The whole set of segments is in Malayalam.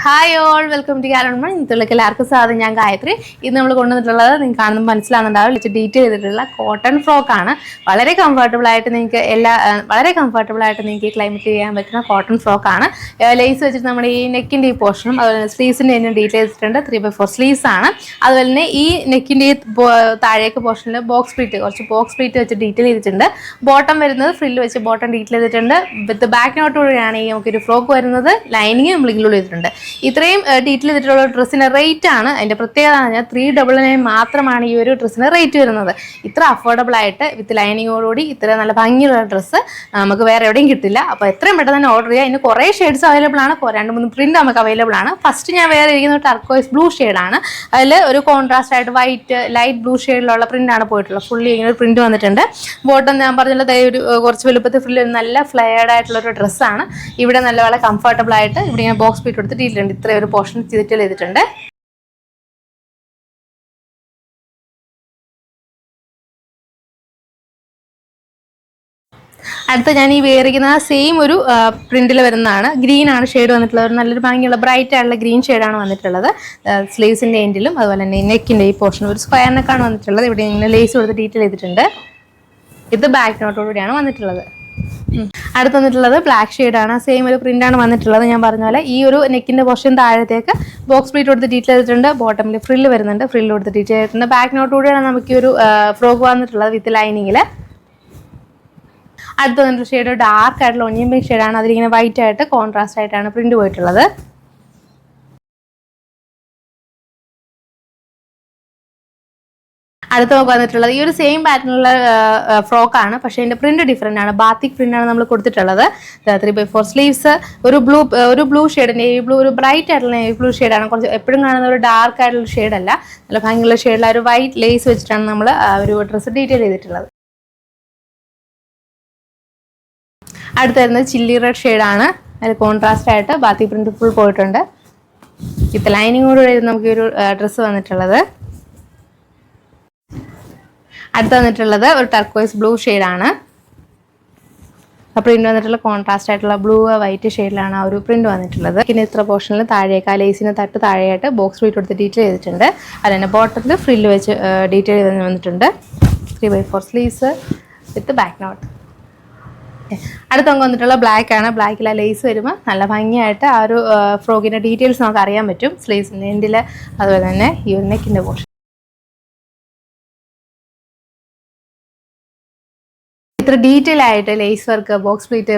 ഹായ് ഓൾ, വെൽക്കം ടു കാരണ. ഇന്നത്തെ എല്ലാവർക്കും സ്വാഗതം. ഞാൻ ഗായത്രി. ഇന്ന് നമ്മൾ കൊണ്ടുവന്നിട്ടുള്ളത് നിങ്ങൾക്ക് കാണുമ്പോൾ മനസ്സിലാകുന്നുണ്ടാവും, വെച്ച് ഡീറ്റെയിൽ ചെയ്തിട്ടുള്ള കോട്ടൺ ഫ്രോക്കാണ്. വളരെ കംഫർട്ടബിൾ ആയിട്ട് നിങ്ങൾക്ക് ഈ ക്ലൈമറ്റ് ചെയ്യാൻ പറ്റുന്ന കോട്ടൺ ഫ്രോക്കാണ്. ലേസ് വെച്ചിട്ട് നമ്മുടെ ഈ നെക്കിൻ്റെ ഈ പോർഷനും അതുപോലെ സ്ലീവ്സിൻ്റെ തന്നെ ഡീറ്റെയിൽ ചെയ്തിട്ടുണ്ട്. 3/4 സ്ലീവ്സ് ആണ്. അതുപോലെ തന്നെ ഈ നെക്കിൻ്റെ ഈ താഴേക്ക് പോർഷനിൽ കുറച്ച് ബോക്സ് പ്ലീറ്റ് വെച്ച് ഡീറ്റെയിൽ ചെയ്തിട്ടുണ്ട്. ബോട്ടം വരുന്നത് ഫ്രില്ല് വെച്ച് ബോട്ടം ഡീറ്റെയിൽ ചെയ്തിട്ടുണ്ട്. വിത്ത് ബാക്ക് നോട്ടോടെയാണ് ഈ നമുക്കൊരു ഫ്രോക്ക് വരുന്നത്. ലൈനിങ് നമ്മൾ ഇൻക്ലൂഡ് ചെയ്തിട്ടുണ്ട്. ഇത്രയും ഡീറ്റെയിൽ ചെയ്തിട്ടുള്ള ഡ്രസ്സിൻ്റെ റേറ്റ് ആണ്. അതിൻ്റെ പ്രത്യേകത എന്ന് പറഞ്ഞാൽ 399 മാത്രമാണ് ഈ ഒരു ഡ്രസ്സിന് റേറ്റ് വരുന്നത്. ഇത്ര അഫോർഡബിൾ ആയിട്ട് വിത്ത് ലൈനിങ്ങോടുകൂടി ഇത്ര നല്ല ഭംഗിയുള്ള ഡ്രസ്സ് നമുക്ക് വേറെ എവിടെയും കിട്ടില്ല. അപ്പോൾ എത്രയും പെട്ടെന്ന് തന്നെ ഓർഡർ ചെയ്യുക. ഇതിന് കുറേ ഷെയ്ഡ്സ് അവൈലബിൾ ആണ്. 2-3 പ്രിന്റ് നമുക്ക് അവൈലബിൾ ആണ്. ഫസ്റ്റ് ഞാൻ വേറെ ഇരിക്കുന്ന ടർക്കോയ്സ് ബ്ലൂ ഷെയ്ഡാണ്. അതിൽ ഒരു കോൺട്രാസ്റ്റ് ആയിട്ട് വൈറ്റ് ലൈറ്റ് ബ്ലൂ ഷെയ്ഡിലുള്ള പ്രിന്റാണ് പോയിട്ടുള്ളത്. ഫുള്ളി ഇങ്ങനെ ഒരു പ്രിന്റ് വന്നിട്ടുണ്ട്. ബോട്ടം ഞാൻ പറഞ്ഞുള്ളത് ഒരു കുറച്ച് വലുപ്പത്തിൽ ഫുള്ളി നല്ല ഫ്ലെയർഡ് ആയിട്ടുള്ള ഒരു ഡ്രസ്സാണ്. ഇവിടെ നല്ല കംഫർട്ടബിൾ ആയിട്ട് ഇവിടെ ഇങ്ങനെ ബോക്സ് പീറ്റ് കൊടുത്തിട്ട് ഇത്രയും ഒരു പോർഷൻ ചെയ്തിട്ടുണ്ട്. അടുത്ത ഞാൻ ഈ വേറിക്കുന്ന സെയിം ഒരു പ്രിന്റിൽ വരുന്നതാണ്. ഗ്രീൻ ആണ് ഷെയ്ഡ് വന്നിട്ടുള്ളത്. ഒരു നല്ലൊരു ഭംഗിയുള്ള ബ്രൈറ്റ് ആയിട്ടുള്ള ഗ്രീൻ ഷെയ്ഡാണ് വന്നിട്ടുള്ളത്. സ്ലീവ്സിൻ്റെ എൻഡിലും അതുപോലെ തന്നെ നെക്കിൻ്റെ ഈ പോർഷൻ ഒരു സ്ക്വയർ നെക്കാണ് വന്നിട്ടുള്ളത്. ഇവിടെ ഇങ്ങനെ ലേസ് കൊടുത്ത് ഡീറ്റെയിൽ ചെയ്തിട്ടുണ്ട്. ഇത് ബാക്ക് നോട്ടോടുകൂടിയാണ് വന്നിട്ടുള്ളത്. അടുത്ത് വന്നിട്ടുള്ളത് ബ്ലാക്ക് ഷെയ്ഡാണ്. സെയിം ഒരു പ്രിന്റാണ് വന്നിട്ടുള്ളത്. ഞാൻ പറഞ്ഞ പോലെ ഈ ഒരു നെക്കിൻ്റെ പോർഷൻ താഴത്തേക്ക് ബോക്സ് പ്ലീറ്റ് കൊടുത്ത് ഡീറ്റെയിൽ ചെയ്തിട്ടുണ്ട്. ബോട്ടമിൽ ഫ്രില്ല് വരുന്നുണ്ട്. ഫ്രില്ല് കൊടുത്ത് ഡീറ്റെയിൽ ചെയ്തിട്ടുണ്ട്. ബാക്ക് നോട്ടോടുകൂടിയാണ് നമുക്ക് ഈ ഒരു ഫ്രോക്ക് വന്നിട്ടുള്ളത് വിത്ത് ലൈനിങ്ങിൽ. അടുത്ത് വന്നിട്ട് ഷെയ്ഡ് ഡാർക്ക് ആയിട്ടുള്ള ഒനിയൻ പിങ്ക് ഷെയ്ഡാണ്. അതിലിങ്ങനെ വൈറ്റ് ആയിട്ട് കോൺട്രാസ്റ്റ് ആയിട്ടാണ് പ്രിന്റ് പോയിട്ടുള്ളത്. അടുത്ത് നമുക്ക് വന്നിട്ടുള്ളത് ഈ ഒരു സെയിം പാറ്റേണിലുള്ള ഫ്രോക്കാണ്. പക്ഷേ ഇതിൻ്റെ പ്രിന്റ് ഡിഫറെൻ്റ് ആണ്. ബാത്തിക് പ്രിന്റാണ് നമ്മൾ കൊടുത്തിട്ടുള്ളത്. 3/4 സ്ലീവ്സ് ഒരു ബ്ലൂ ഷെയ്ഡ്, നേവി ബ്ലൂ, ഒരു ബ്രൈറ്റ് ആയിട്ടുള്ള നേവി ബ്ലൂ ഷെയ്ഡാണ്. കുറച്ച് എപ്പോഴും കാണുന്ന ഒരു ഡാർക്ക് ആയിട്ടുള്ള ഷെയ്ഡല്ല. നല്ല ഭംഗിയുള്ള ഷെയ്ഡിൽ ഒരു വൈറ്റ് ലേസ് വെച്ചിട്ടാണ് നമ്മൾ ഒരു ഡ്രസ്സ് ഡീറ്റെയിൽ ചെയ്തിട്ടുള്ളത്. അടുത്ത് വരുന്നത് ചില്ലി റെഡ് ഷെയ്ഡാണ്. അതിൽ കോൺട്രാസ്റ്റ് ആയിട്ട് ബാത്തി പ്രിന്റ് ഫുൾ പോയിട്ടുണ്ട്. വിത്ത് ലൈനിങ്ങോടുകൂടി നമുക്ക് ഒരു ഡ്രസ്സ് വന്നിട്ടുള്ളത്. അടുത്ത് വന്നിട്ടുള്ളത് ഒരു ടർക്കോയ്സ് ബ്ലൂ ഷെയ്ഡാണ്. പ്രിന്റ് വന്നിട്ടുള്ള കോൺട്രാസ്റ്റ് ആയിട്ടുള്ള ബ്ലൂ വൈറ്റ് ഷെയ്ഡിലാണ് ആ ഒരു പ്രിന്റ് വന്നിട്ടുള്ളത്. പിന്നെ ഇത്ര പോർഷനിൽ താഴേക്ക് ആ ലേസിന് താഴെയായിട്ട് ബോക്സ് പ്ലീറ്റ് കൊടുത്ത് ഡീറ്റെയിൽ ചെയ്തിട്ടുണ്ട്. അതുതന്നെ ബോട്ടത്തിൽ ഫ്രില്ല് വെച്ച് ഡീറ്റെയിൽ വന്നിട്ടുണ്ട്. 3/4 സ്ലീവ്സ് വിത്ത് ബാക്ക് നോട്ട്. അടുത്ത് നമുക്ക് വന്നിട്ടുള്ള ബ്ലാക്ക് ആണ്. ബ്ലാക്കിൽ ആ ലേസ് വരുമ്പോൾ നല്ല ഭംഗിയായിട്ട് ആ ഒരു ഫ്രോക്കിൻ്റെ ഡീറ്റെയിൽസ് നമുക്ക് അറിയാൻ പറ്റും. സ്ലീവ്സിൻ്റെ എൻഡിൽ അതുപോലെ തന്നെ ഈ ഒരു നെക്കിൻ്റെ പോർഷൻ. ഇത്ര ഡീറ്റെയിൽ ആയിട്ട് ലേസ് വർക്ക്, ബോക്സ് പ്ലീറ്റ്,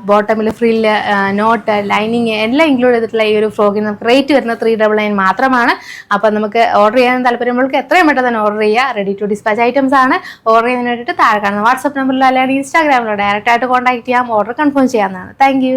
ബോട്ടമിൽ ഫ്രില്ല്, നോട്ട്, ലൈനിങ് എല്ലാം ഇൻക്ലൂഡ് ചെയ്തിട്ടുള്ള ഈ ഒരു ഫ്രോക്കിന് നമുക്ക് റേറ്റ് വരുന്നത് 399 മാത്രമാണ്. അപ്പം നമുക്ക് ഓർഡർ ചെയ്യാൻ താല്പര്യമുള്ളവർക്ക് എത്രയും പെട്ടെന്ന് തന്നെ ഓർഡർ ചെയ്യുക. റെഡി ടു ഡിസ്പാച്ച് ഐറ്റംസ് ആണ്. ഓർഡർ ചെയ്യുന്നതിന് വേണ്ടിയിട്ട് താഴെ കാണുന്ന വാട്സ്ആപ്പ് നമ്പറിലോ അല്ലെങ്കിൽ ഇൻസ്റ്റാഗ്രാമിലോ ഡയറക്റ്റ് ആയിട്ട് കോൺടാക്ട് ചെയ്യാം. ഓർഡർ കൺഫേം ചെയ്യാവുന്നതാണ്. താങ്ക്